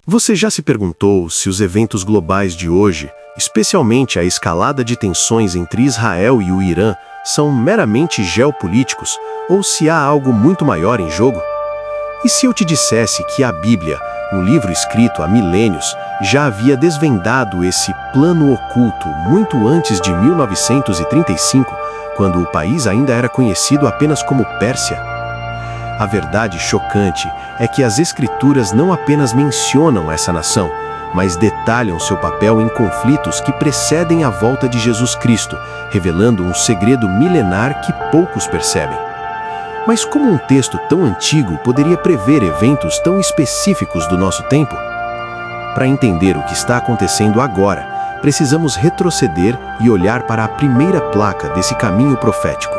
Você já se perguntou se os eventos globais de hoje, especialmente a escalada de tensões entre Israel e o Irã, são meramente geopolíticos ou se há algo muito maior em jogo? E se eu te dissesse que a Bíblia, um livro escrito há milênios, já havia desvendado esse plano oculto muito antes de 1935, quando o país ainda era conhecido apenas como Pérsia? A verdade chocante é que as Escrituras não apenas mencionam essa nação, mas detalham seu papel em conflitos que precedem a volta de Jesus Cristo, revelando um segredo milenar que poucos percebem. Mas como um texto tão antigo poderia prever eventos tão específicos do nosso tempo? Para entender o que está acontecendo agora, precisamos retroceder e olhar para a primeira placa desse caminho profético.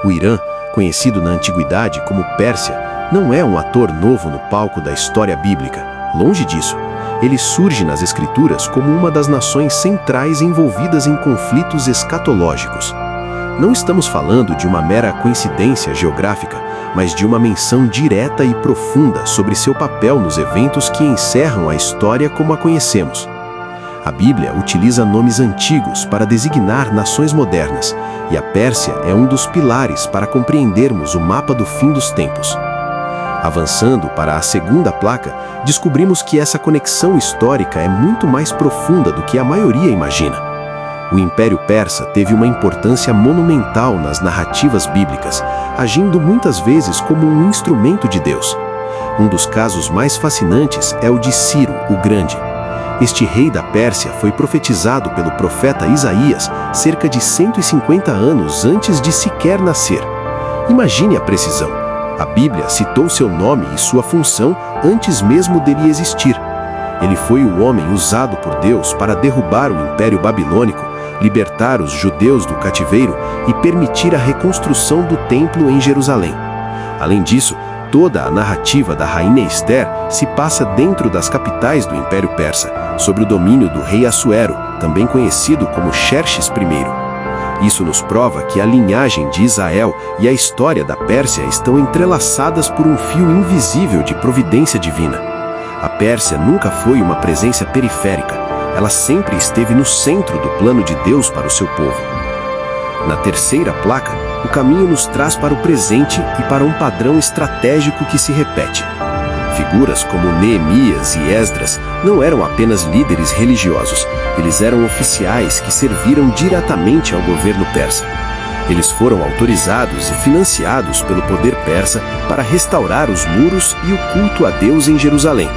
O Irã, conhecido na antiguidade como Pérsia, não é um ator novo no palco da história bíblica. Longe disso. Ele surge nas Escrituras como uma das nações centrais envolvidas em conflitos escatológicos. Não estamos falando de uma mera coincidência geográfica, mas de uma menção direta e profunda sobre seu papel nos eventos que encerram a história como a conhecemos. A Bíblia utiliza nomes antigos para designar nações modernas, e a Pérsia é um dos pilares para compreendermos o mapa do fim dos tempos. Avançando para a segunda placa, descobrimos que essa conexão histórica é muito mais profunda do que a maioria imagina. O Império Persa teve uma importância monumental nas narrativas bíblicas, agindo muitas vezes como um instrumento de Deus. Um dos casos mais fascinantes é o de Ciro, o Grande. Este rei da Pérsia foi profetizado pelo profeta Isaías cerca de 150 anos antes de sequer nascer. Imagine a precisão. A Bíblia citou seu nome e sua função antes mesmo dele existir. Ele foi o homem usado por Deus para derrubar o Império Babilônico, libertar os judeus do cativeiro e permitir a reconstrução do templo em Jerusalém. Além disso, toda a narrativa da rainha Ester se passa dentro das capitais do Império Persa, sob o domínio do rei Assuero, também conhecido como Xerxes I. Isso nos prova que a linhagem de Israel e a história da Pérsia estão entrelaçadas por um fio invisível de providência divina. A Pérsia nunca foi uma presença periférica, ela sempre esteve no centro do plano de Deus para o seu povo. Na terceira placa, o caminho nos traz para o presente e para um padrão estratégico que se repete. Figuras como Neemias e Esdras não eram apenas líderes religiosos, eles eram oficiais que serviram diretamente ao governo persa. Eles foram autorizados e financiados pelo poder persa para restaurar os muros e o culto a Deus em Jerusalém.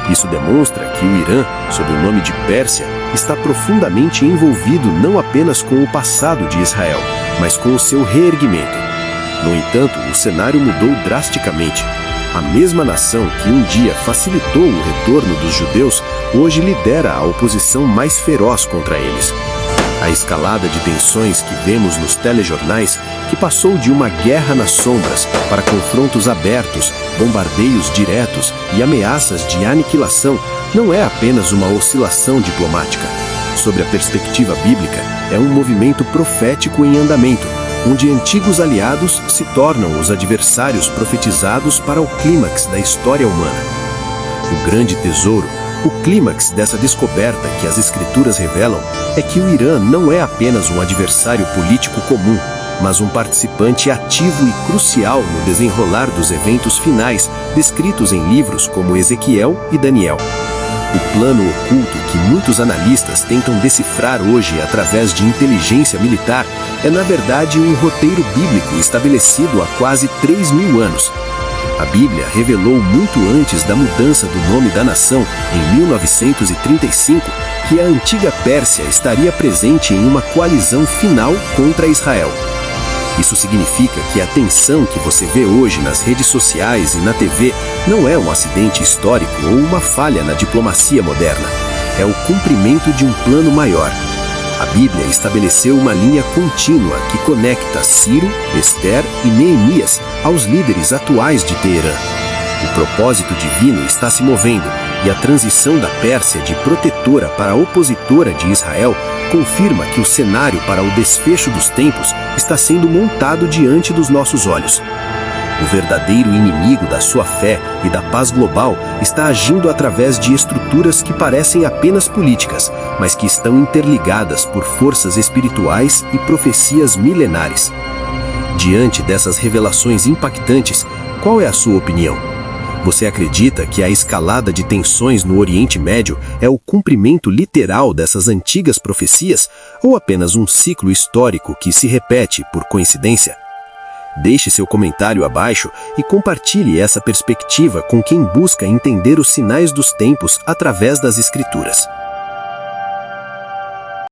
Isso demonstra que o Irã, sob o nome de Pérsia, está profundamente envolvido não apenas com o passado de Israel, mas com o seu reerguimento. No entanto, o cenário mudou drasticamente. A mesma nação que um dia facilitou o retorno dos judeus, hoje lidera a oposição mais feroz contra eles. A escalada de tensões que vemos nos telejornais, que passou de uma guerra nas sombras para confrontos abertos, bombardeios diretos e ameaças de aniquilação, não é apenas uma oscilação diplomática. Sob a perspectiva bíblica, é um movimento profético em andamento, onde antigos aliados se tornam os adversários profetizados para o clímax da história humana. O grande tesouro, o clímax dessa descoberta que as Escrituras revelam, é que o Irã não é apenas um adversário político comum, mas um participante ativo e crucial no desenrolar dos eventos finais descritos em livros como Ezequiel e Daniel. O plano oculto que muitos analistas tentam decifrar hoje através de inteligência militar é, na verdade, um roteiro bíblico estabelecido há quase 3.000 anos. A Bíblia revelou muito antes da mudança do nome da nação, em 1935, que a antiga Pérsia estaria presente em uma coalizão final contra Israel. Isso significa que a tensão que você vê hoje nas redes sociais e na TV não é um acidente histórico ou uma falha na diplomacia moderna. É o cumprimento de um plano maior. A Bíblia estabeleceu uma linha contínua que conecta Ciro, Ester e Neemias aos líderes atuais de Teherã. O propósito divino está se movendo e a transição da Pérsia de protetora para opositora de Israel confirma que o cenário para o desfecho dos tempos está sendo montado diante dos nossos olhos. O verdadeiro inimigo da sua fé e da paz global está agindo através de estruturas que parecem apenas políticas, mas que estão interligadas por forças espirituais e profecias milenares. Diante dessas revelações impactantes, qual é a sua opinião? Você acredita que a escalada de tensões no Oriente Médio é o cumprimento literal dessas antigas profecias ou apenas um ciclo histórico que se repete por coincidência? Deixe seu comentário abaixo e compartilhe essa perspectiva com quem busca entender os sinais dos tempos através das Escrituras.